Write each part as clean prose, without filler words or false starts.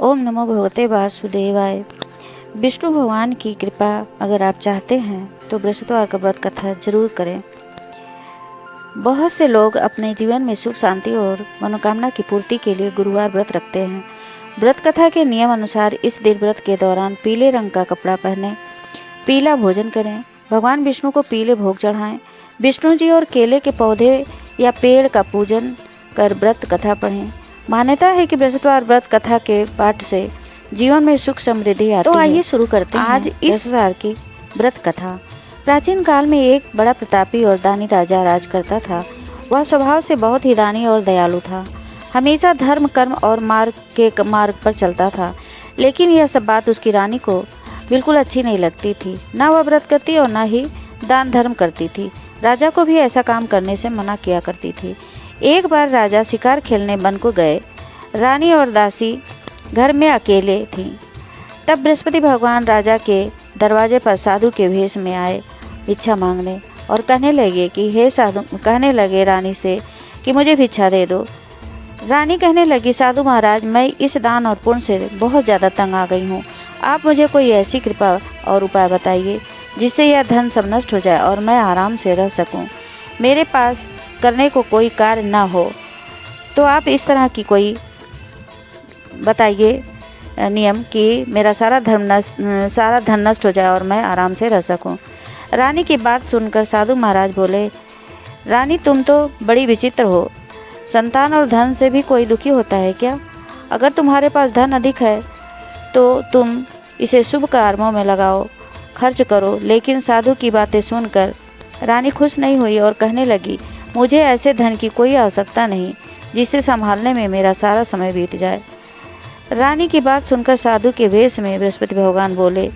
ओम नमो भगवते वासुदेवाय। विष्णु भगवान की कृपा अगर आप चाहते हैं तो बृहस्पतिवार का व्रत कथा जरूर करें। बहुत से लोग अपने जीवन में सुख शांति और मनोकामना की पूर्ति के लिए गुरुवार व्रत रखते हैं। व्रत कथा के नियम अनुसार इस दिन व्रत के दौरान पीले रंग का कपड़ा पहने, पीला भोजन करें, भगवान विष्णु को पीले भोग चढ़ाएं, विष्णु जी और केले के पौधे या पेड़ का पूजन कर व्रत कथा पढ़ें। मान्यता है कि बृहस्पतिवार व्रत कथा के पाठ से जीवन में सुख समृद्धि आती है। तो आइए शुरू करते हैं आज इस बार की व्रत कथा। प्राचीन काल में एक बड़ा प्रतापी और दानी राजा राज करता था। वह स्वभाव से बहुत ही दानी और दयालु था। हमेशा धर्म कर्म और मार्ग पर चलता था। लेकिन यह सब बात उसकी रानी को बिल्कुल अच्छी नहीं लगती थी। ना वह व्रत करती और न ही दान धर्म करती थी। राजा को भी ऐसा काम करने से मना किया करती थी। एक बार राजा शिकार खेलने वन को गए। रानी और दासी घर में अकेले थीं। तब बृहस्पति भगवान राजा के दरवाजे पर साधु के भेष में आए भिक्षा मांगने और कहने लगे रानी से कि मुझे भिक्षा दे दो। रानी कहने लगी, साधु महाराज, मैं इस दान और पुण्य से बहुत ज़्यादा तंग आ गई हूँ। आप मुझे कोई ऐसी कृपा और उपाय बताइए जिससे यह धन सब नष्ट हो जाए और मैं आराम से रह सकूँ। मेरे पास करने को कोई कार्य ना हो, तो आप इस तरह की कोई बताइए नियम कि मेरा सारा धन नष्ट हो जाए और मैं आराम से रह सकूं। रानी की बात सुनकर साधु महाराज बोले, रानी, तुम तो बड़ी विचित्र हो। संतान और धन से भी कोई दुखी होता है क्या? अगर तुम्हारे पास धन अधिक है तो तुम इसे शुभ कर्मों में लगाओ, खर्च करो। लेकिन साधु की बातें सुनकर रानी खुश नहीं हुई और कहने लगी, मुझे ऐसे धन की कोई आवश्यकता नहीं जिसे संभालने में मेरा सारा समय बीत जाए। रानी की बात सुनकर साधु के वेश में बृहस्पति भगवान बोले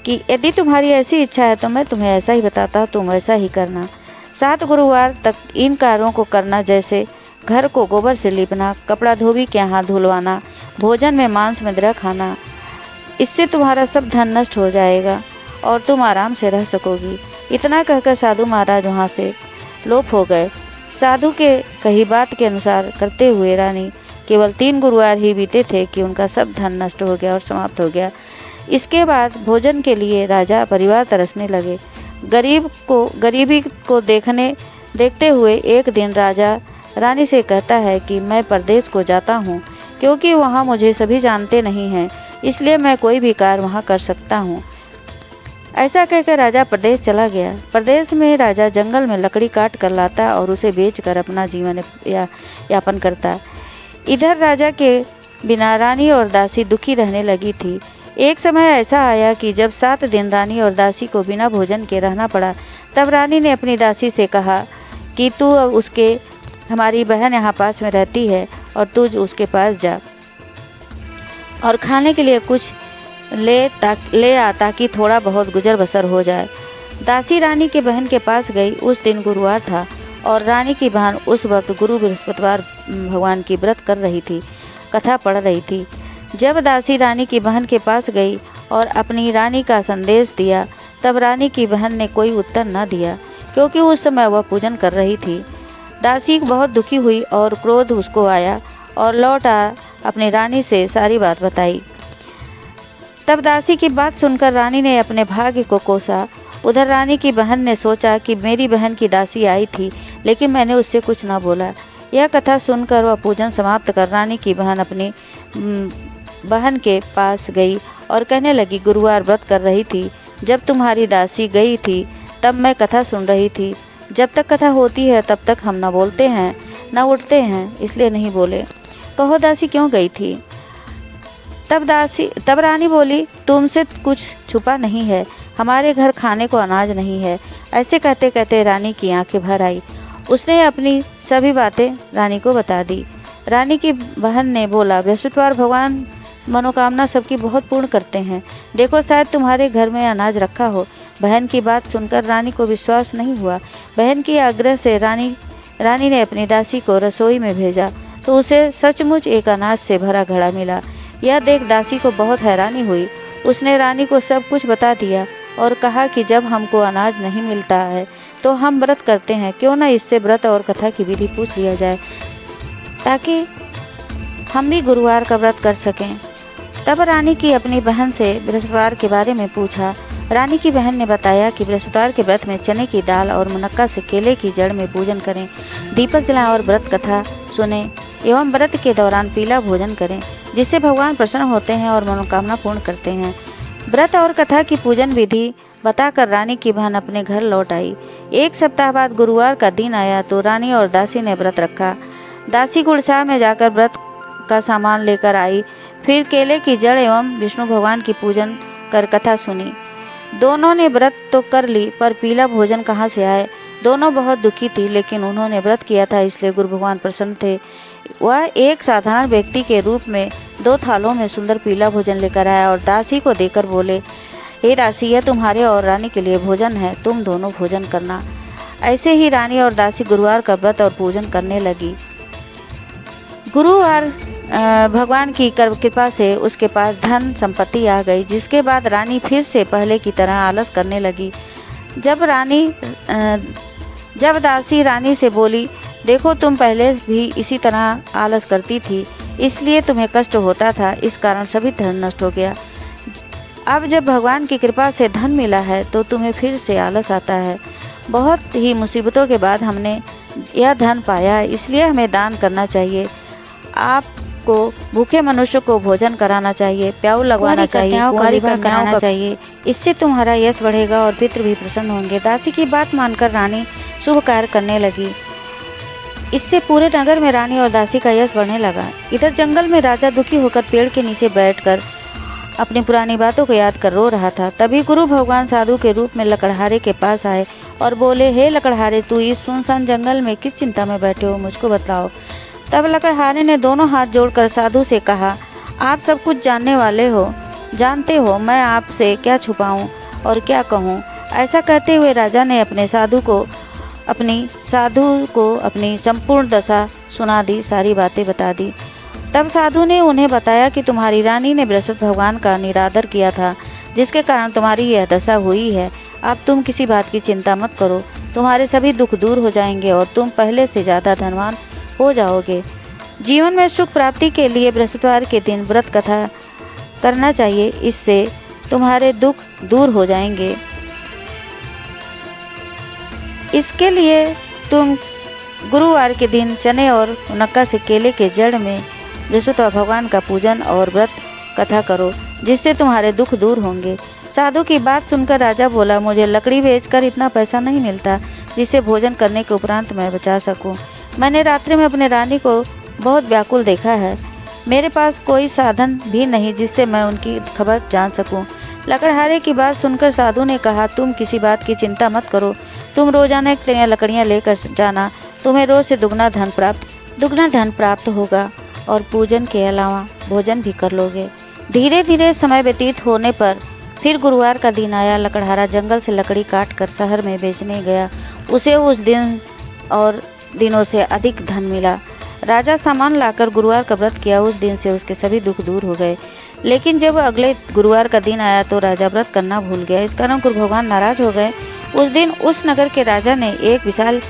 कि यदि तुम्हारी ऐसी इच्छा है तो मैं तुम्हें ऐसा ही बताता, तुम ऐसा ही करना। 7 गुरुवार तक इन कार्यों को करना, जैसे घर को गोबर से लीपना, कपड़ा धोबी के हाथ धुलवाना, भोजन में मांस मदिरा खाना। इससे तुम्हारा सब धन नष्ट हो जाएगा और तुम आराम से रह सकोगी। इतना कहकर साधु महाराज वहाँ से लोप हो गए। साधु के कही बात के अनुसार करते हुए रानी केवल 3 गुरुवार ही बीते थे कि उनका सब धन नष्ट हो गया और समाप्त हो गया। इसके बाद भोजन के लिए राजा परिवार तरसने लगे। गरीबी को देखते हुए एक दिन राजा रानी से कहता है कि मैं परदेश को जाता हूँ, क्योंकि वहाँ मुझे सभी जानते नहीं हैं, इसलिए मैं कोई भी कार्य वहाँ कर सकता हूँ। ऐसा कहकर राजा प्रदेश चला गया। प्रदेश में राजा जंगल में लकड़ी काट कर लाता और उसे बेचकर अपना जीवन यापन करता। इधर राजा के बिना रानी और दासी दुखी रहने लगी थी। एक समय ऐसा आया कि जब 7 दिन रानी और दासी को बिना भोजन के रहना पड़ा। तब रानी ने अपनी दासी से कहा कि तू अब हमारी बहन यहाँ पास में रहती है और तू उसके पास जा और खाने के लिए कुछ ले आ ताकि थोड़ा बहुत गुजर बसर हो जाए। दासी रानी के बहन के पास गई। उस दिन गुरुवार था और रानी की बहन उस वक्त गुरु बृहस्पतिवार भगवान की व्रत कर रही थी, कथा पढ़ रही थी। जब दासी रानी की बहन के पास गई और अपनी रानी का संदेश दिया, तब रानी की बहन ने कोई उत्तर न दिया, क्योंकि उस समय वह पूजन कर रही थी। दासी बहुत दुखी हुई और क्रोध उसको आया और लौट आ अपनी रानी से सारी बात बताई। तब दासी की बात सुनकर रानी ने अपने भाग्य को कोसा। उधर रानी की बहन ने सोचा कि मेरी बहन की दासी आई थी, लेकिन मैंने उससे कुछ ना बोला। यह कथा सुनकर वह पूजन समाप्त कर रानी की बहन अपनी बहन के पास गई और कहने लगी, गुरुवार व्रत कर रही थी। जब तुम्हारी दासी गई थी तब मैं कथा सुन रही थी। जब तक कथा होती है तब तक हम न बोलते हैं न उठते हैं, इसलिए नहीं बोले। कहो दासी क्यों गई थी? तब रानी बोली, तुमसे कुछ छुपा नहीं है, हमारे घर खाने को अनाज नहीं है। ऐसे कहते कहते रानी की आंखें भर आई। उसने अपनी सभी बातें रानी को बता दी। रानी की बहन ने बोला, बृहस्पतिवार भगवान मनोकामना सबकी बहुत पूर्ण करते हैं। देखो, शायद तुम्हारे घर में अनाज रखा हो। बहन की बात सुनकर रानी को विश्वास नहीं हुआ। बहन के आग्रह से रानी ने अपनी दासी को रसोई में भेजा तो उसे सचमुच एक अनाज से भरा घड़ा मिला। यह देख दासी को बहुत हैरानी हुई। उसने रानी को सब कुछ बता दिया और कहा कि जब हमको अनाज नहीं मिलता है तो हम व्रत करते हैं, क्यों ना इससे व्रत और कथा की विधि पूछ लिया जाए, ताकि हम भी गुरुवार का व्रत कर सकें। तब रानी की अपनी बहन से बृहस्पतिवार के बारे में पूछा। रानी की बहन ने बताया कि बृहस्पतिवार के व्रत में चने की दाल और मुनक्का से केले की जड़ में पूजन करें, दीपक जलाएं और व्रत कथा सुने एवं व्रत के दौरान पीला भोजन करें, जिससे भगवान प्रसन्न होते हैं और मनोकामना पूर्ण करते हैं। व्रत और कथा की पूजन विधि बताकर रानी की बहन अपने घर लौट आई। 1 सप्ताह बाद गुरुवार का दिन आया तो रानी और दासी ने व्रत रखा। दासी गुड़छा में जाकर व्रत का सामान लेकर आई, फिर केले की जड़ एवं विष्णु भगवान की पूजन कर कथा सुनी। दोनों ने व्रत तो कर ली, पर पीला भोजन कहाँ से आए। दोनों बहुत दुखी थी, लेकिन उन्होंने व्रत किया था इसलिए गुरु भगवान प्रसन्न थे। वह एक साधारण व्यक्ति के रूप में 2 थालों में सुंदर पीला भोजन लेकर आया और दासी को देकर बोले, हे दासी, यह तुम्हारे और रानी के लिए भोजन है, तुम दोनों भोजन करना। ऐसे ही रानी और दासी गुरुवार का व्रत और पूजन करने लगी। गुरुवार भगवान की कृपा से उसके पास धन संपत्ति आ गई, जिसके बाद रानी फिर से पहले की तरह आलस करने लगी। जब दासी रानी से बोली, देखो तुम पहले भी इसी तरह आलस करती थी, इसलिए तुम्हें कष्ट होता था, इस कारण सभी धन नष्ट हो गया। अब जब भगवान की कृपा से धन मिला है तो तुम्हें फिर से आलस आता है। बहुत ही मुसीबतों के बाद हमने यह धन पाया है, इसलिए हमें दान करना चाहिए। आपको भूखे मनुष्य को भोजन कराना चाहिए, प्याऊ लगवाना चाहिए, कुंवारी का कराना चाहिए, इससे तुम्हारा यश बढ़ेगा और पितृ भी प्रसन्न होंगे। दासी की बात मानकर रानी शुभ कार्य करने लगी। इससे पूरे नगर में रानी और दासी का यश बढ़ने लगा। इधर जंगल में राजा दुखी होकर पेड़ के नीचे बैठकर अपनी पुरानी बातों को याद कर रो रहा था। तभी गुरु भगवान साधु के रूप में लकड़हारे के पास आए और बोले, हे लकड़हारे, तू इस सुनसान जंगल में किस चिंता में बैठे हो, मुझको बताओ। तब लकड़हारे ने दोनों हाथ जोड़कर साधु से कहा, आप सब कुछ जानते हो, मैं आपसे क्या छुपाऊं और क्या कहूं। ऐसा कहते हुए राजा ने अपने साधु को अपनी संपूर्ण दशा सुना दी, सारी बातें बता दी। तब साधु ने उन्हें बताया कि तुम्हारी रानी ने बृहस्पति भगवान का निरादर किया था, जिसके कारण तुम्हारी यह दशा हुई है। अब तुम किसी बात की चिंता मत करो, तुम्हारे सभी दुख दूर हो जाएंगे और तुम पहले से ज़्यादा धनवान हो जाओगे। जीवन में सुख प्राप्ति के लिए बृहस्पतिवार के दिन व्रत कथा करना चाहिए, इससे तुम्हारे दुख दूर हो जाएंगे। इसके लिए तुम गुरुवार के दिन चने और मुनक्का से केले के जड़ में बृहस्पति भगवान का पूजन और व्रत कथा करो, जिससे तुम्हारे दुख दूर होंगे। साधु की बात सुनकर राजा बोला, मुझे लकड़ी बेचकर इतना पैसा नहीं मिलता जिसे भोजन करने के उपरांत मैं बचा सकूं। मैंने रात्रि में अपने रानी को बहुत व्याकुल देखा है। मेरे पास कोई साधन भी नहीं जिससे मैं उनकी खबर जान सकूं। लकड़हारे की बात सुनकर साधु ने कहा, तुम किसी बात की चिंता मत करो, तुम रोजाना इतनी लकड़ियाँ लेकर जाना, तुम्हें रोज से दुगना धन प्राप्त होगा और पूजन के अलावा भोजन भी कर लोगे। धीरे धीरे समय व्यतीत होने पर फिर गुरुवार का दिन आया। लकड़हारा जंगल से लकड़ी काट कर शहर में बेचने गया। उसे उस दिन और दिनों से अधिक धन मिला। राजा सामान लाकर गुरुवार का व्रत किया। उस दिन से उसके सभी दुख दूर हो गए। लेकिन जब अगले गुरुवार का दिन आया तो राजा व्रत करना भूल गया। इस कारण गुरु भगवान नाराज हो गए। उस दिन उस नगर के राजा ने एक विशाल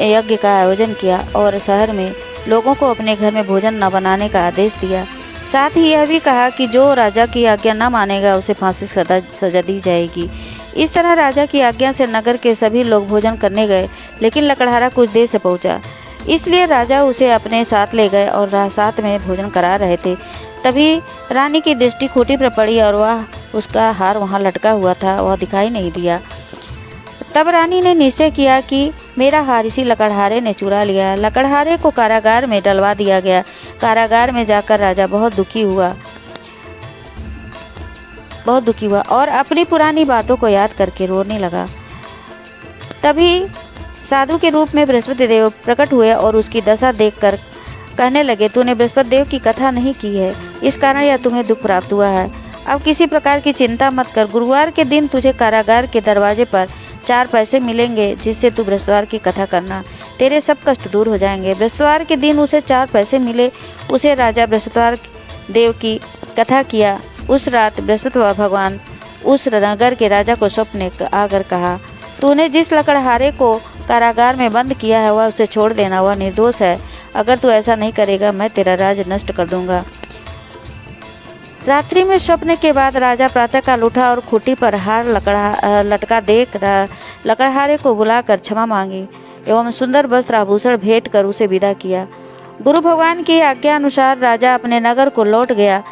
यज्ञ का आयोजन किया और शहर में लोगों को अपने घर में भोजन न बनाने का आदेश दिया। साथ ही यह भी कहा कि जो राजा की आज्ञा न मानेगा उसे फांसी सजा दी जाएगी। इस तरह राजा की आज्ञा से नगर के सभी लोग भोजन करने गए, लेकिन लकड़हारा कुछ देर से पहुंचा, इसलिए राजा उसे अपने साथ ले गए और साथ में भोजन करा रहे थे। तभी रानी की दृष्टि खूंटी पर पड़ी और वह उसका हार वहाँ लटका हुआ था, वह दिखाई नहीं दिया। तब रानी ने निश्चय किया कि मेरा हार इसी लकड़हारे ने चुरा लिया। लकड़हारे को कारागार में डलवा दिया गया। कारागार में जाकर राजा बहुत दुखी हुआ और अपनी पुरानी बातों को याद करके रोने लगा। तभी साधु के रूप में बृहस्पति देव प्रकट हुए और उसकी दशा देखकर कहने लगे, तूने बृहस्पति देव की कथा नहीं की है, इस कारण यह तुम्हें दुख प्राप्त हुआ है। अब किसी प्रकार की चिंता मत कर। गुरुवार के दिन तुझे कारागार के दरवाजे पर 4 पैसे मिलेंगे, जिससे तू बृहस्पतिवार की कथा करना, तेरे सब कष्ट दूर हो जाएंगे। बृहस्पतिवार के दिन उसे 4 पैसे मिले। उसे राजा बृहस्पतिवार देव की कथा किया। उस रात बृहस्पति भगवान उस नगर के राजा को स्वप्न में आकर कहा, तूने जिस लकड़हारे को कारागार में बंद किया है वह उसे छोड़ देना, वह निर्दोष है। अगर तू ऐसा नहीं करेगा मैं तेरा राज नष्ट कर दूंगा। रात्रि में स्वप्न के बाद राजा प्रातःकाल उठा और खूंटी पर हार लटका देख लकड़हारे को बुलाकर क्षमा मांगी एवं सुंदर वस्त्र आभूषण भेंट कर उसे विदा किया। गुरु भगवान की आज्ञा अनुसार राजा अपने नगर को लौट गया।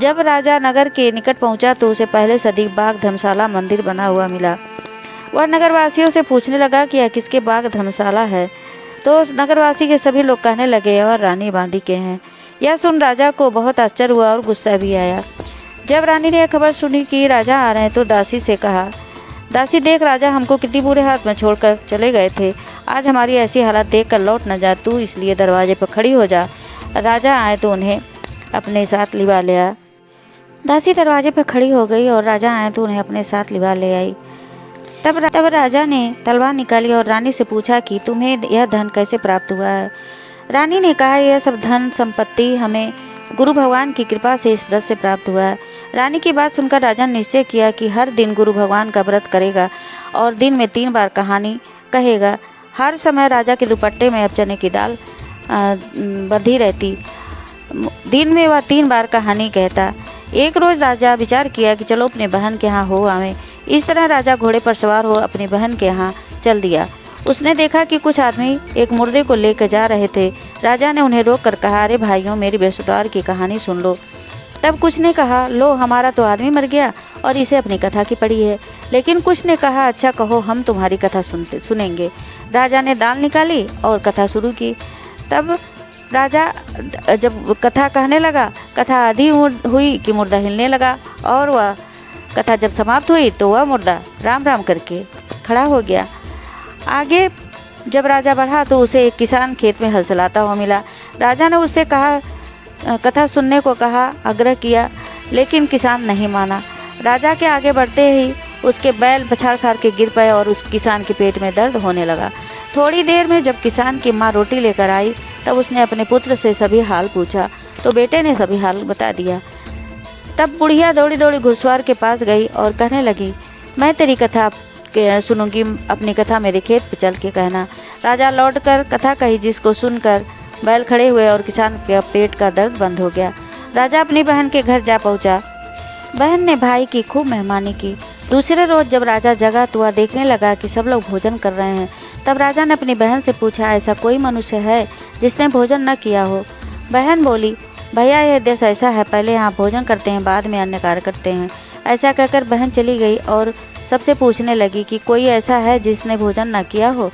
जब राजा नगर के निकट पहुंचा तो उसे पहले से अधिक बाग धर्मशाला मंदिर बना हुआ मिला। वह नगरवासियों से पूछने लगा कि यह किसके बाग धर्मशाला है, तो नगरवासी के सभी लोग कहने लगे और रानी बांदी के हैं। यह सुन राजा को बहुत आश्चर्य हुआ और गुस्सा भी आया। जब रानी ने यह खबर सुनी कि राजा आ रहे हैं तो दासी से कहा, दासी देख राजा हमको कितनी बुरे हाथ में छोड़कर चले गए थे, आज हमारी ऐसी हालत देखकर लौट न जा, तू इसलिए दरवाजे पर खड़ी हो जा। राजा आए तो उन्हें अपने साथ लिवा ले आ। दासी दरवाजे पर खड़ी हो गई और राजा आए तो उन्हें अपने साथ लिवा ले आई। तब राजा ने तलवार निकाली और रानी से पूछा कि तुम्हें यह धन कैसे प्राप्त हुआ है। रानी ने कहा, यह सब धन संपत्ति हमें गुरु भगवान की कृपा से इस व्रत से प्राप्त हुआ है। रानी की बात सुनकर राजा ने निश्चय किया कि हर दिन गुरु भगवान का व्रत करेगा और दिन में 3 बार कहानी कहेगा। हर समय राजा के दुपट्टे में अब चने की दाल बंधी रहती। दिन में वह 3 बार कहानी कहता। एक रोज राजा विचार किया कि चलो अपने बहन के यहाँ हो आवे। इस तरह राजा घोड़े पर सवार हो अपनी बहन के यहाँ चल दिया। उसने देखा कि कुछ आदमी एक मुर्दे को लेकर जा रहे थे। राजा ने उन्हें रोक कर कहा, अरे भाइयों, मेरी बृहस्पतिवार की कहानी सुन लो। तब कुछ ने कहा, लो हमारा तो आदमी मर गया और इसे अपनी कथा की पड़ी है। लेकिन कुछ ने कहा, अच्छा कहो, हम तुम्हारी कथा सुनेंगे। राजा ने दाल निकाली और कथा शुरू की। तब राजा जब कथा कहने लगा, कथा आधी हुई कि मुर्दा हिलने लगा और वह कथा जब समाप्त हुई तो वह मुर्दा राम राम करके खड़ा हो गया। आगे जब राजा बढ़ा तो उसे एक किसान खेत में हल चलाता हुआ मिला। राजा ने उससे कथा सुनने को कहा, आग्रह किया, लेकिन किसान नहीं माना। राजा के आगे बढ़ते ही उसके बैल पछाड़ खार के गिर पाए और उस किसान के पेट में दर्द होने लगा। थोड़ी देर में जब किसान की माँ रोटी लेकर आई तब उसने अपने पुत्र से सभी हाल पूछा तो बेटे ने सभी हाल बता दिया। तब बुढ़िया दौड़ी दौड़ी घुड़सवार के पास गई और कहने लगी, मैं तेरी कथा सुनूंगी, अपनी कथा मेरे खेत पर चल के कहना। राजा लौटकर कथा कही, जिसको सुनकर बैल खड़े हुए और किसान के पेट का दर्द बंद हो गया। राजा अपनी बहन के घर जा पहुंचा। बहन ने भाई की खूब मेहमानी की। दूसरे रोज जब राजा जगा तो वह देखने लगा कि सब लोग भोजन कर रहे हैं। तब राजा ने अपनी बहन से पूछा, ऐसा कोई मनुष्य है जिसने भोजन न किया हो? बहन बोली, भैया यह देश ऐसा है, पहले यहाँ भोजन करते हैं, बाद में अन्य कार्य करते हैं। ऐसा कहकर बहन चली गई और सबसे पूछने लगी कि कोई ऐसा है जिसने भोजन न किया हो।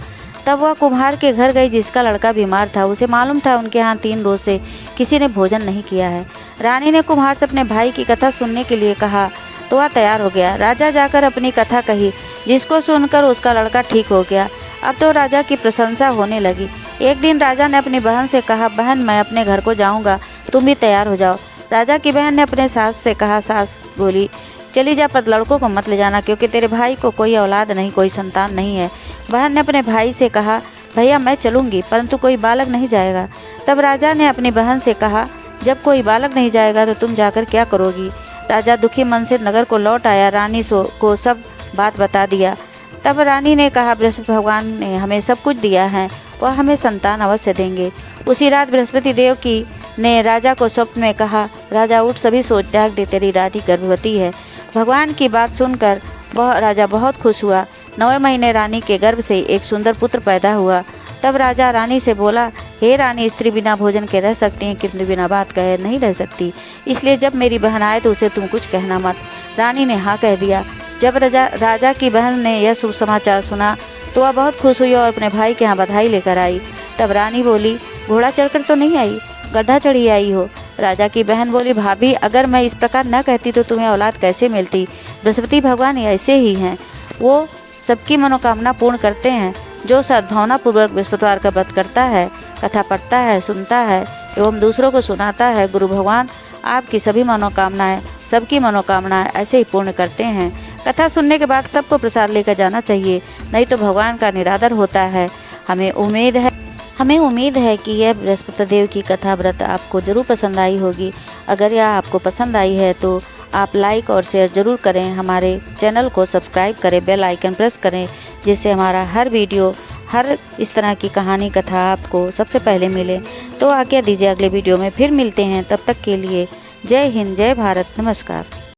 तब वह कुम्हार के घर गई जिसका लड़का बीमार था। उसे मालूम था उनके यहाँ 3 रोज से किसी ने भोजन नहीं किया है। रानी ने कुम्हार से अपने भाई की कथा सुनने के लिए कहा तो वह तैयार हो गया। राजा जाकर अपनी कथा कही, जिसको सुनकर उसका लड़का ठीक हो गया। अब तो राजा की प्रशंसा होने लगी। एक दिन राजा ने अपनी बहन से कहा, बहन मैं अपने घर को जाऊंगा, तुम भी तैयार हो जाओ। राजा की बहन ने अपने सास से कहा। सास बोली, चली जा, पर लड़कों को मत ले जाना, क्योंकि तेरे भाई को कोई औलाद नहीं, कोई संतान नहीं है। बहन ने अपने भाई से कहा, भैया मैं चलूंगी, परंतु कोई बालक नहीं जाएगा। तब राजा ने अपनी बहन से कहा, जब कोई बालक नहीं जाएगा तो तुम जाकर क्या करोगी? राजा दुखी मन से नगर को लौट आया। रानी को सब बात बता दिया। तब रानी ने कहा, बृहस्पति भगवान ने हमें सब कुछ दिया है, वह हमें संतान अवश्य देंगे। उसी रात बृहस्पति देव ने राजा को स्वप्न में कहा, राजा उठ, सभी सोच त्याग दे, तेरी रानी गर्भवती है। भगवान की बात सुनकर राजा बहुत खुश हुआ। 9वें महीने रानी के गर्भ से एक सुंदर पुत्र पैदा हुआ। तब राजा रानी से बोला, हे रानी, स्त्री बिना भोजन के रह सकती हैं, किंतु बिना बात कहे नहीं रह सकती। इसलिए जब मेरी बहन आए तो उसे तुम कुछ कहना मत। रानी ने हाँ कह दिया। जब राजा की बहन ने यह शुभ समाचार सुना तो वह बहुत खुश हुई और अपने भाई के यहाँ बधाई लेकर आई। तब रानी बोली, घोड़ा चढ़कर तो नहीं आई, गड्ढा चढ़ी आई हो। राजा की बहन बोली, भाभी अगर मैं इस प्रकार न कहती तो तुम्हें औलाद कैसे मिलती? बृहस्पति भगवान ऐसे ही हैं, वो सबकी मनोकामना पूर्ण करते हैं। जो सद्भावनापूर्वक बृहस्पतिवार का व्रत करता है, कथा पढ़ता है, सुनता है एवं दूसरों को सुनाता है, गुरु भगवान आपकी सभी मनोकामनाएं, सबकी मनोकामनाएं ऐसे ही पूर्ण करते हैं। कथा सुनने के बाद सबको प्रसाद लेकर जाना चाहिए, नहीं तो भगवान का निरादर होता है। हमें उम्मीद है कि यह बृहस्पति देव की कथा व्रत आपको जरूर पसंद आई होगी। अगर यह आपको पसंद आई है तो आप लाइक और शेयर जरूर करें। हमारे चैनल को सब्सक्राइब करें, बेल आइकन प्रेस करें, जिससे हमारा हर वीडियो, हर इस तरह की कहानी कथा आपको सबसे पहले मिले। तो आज्ञा दीजिए, अगले वीडियो में फिर मिलते हैं। तब तक के लिए जय हिंद, जय भारत, नमस्कार।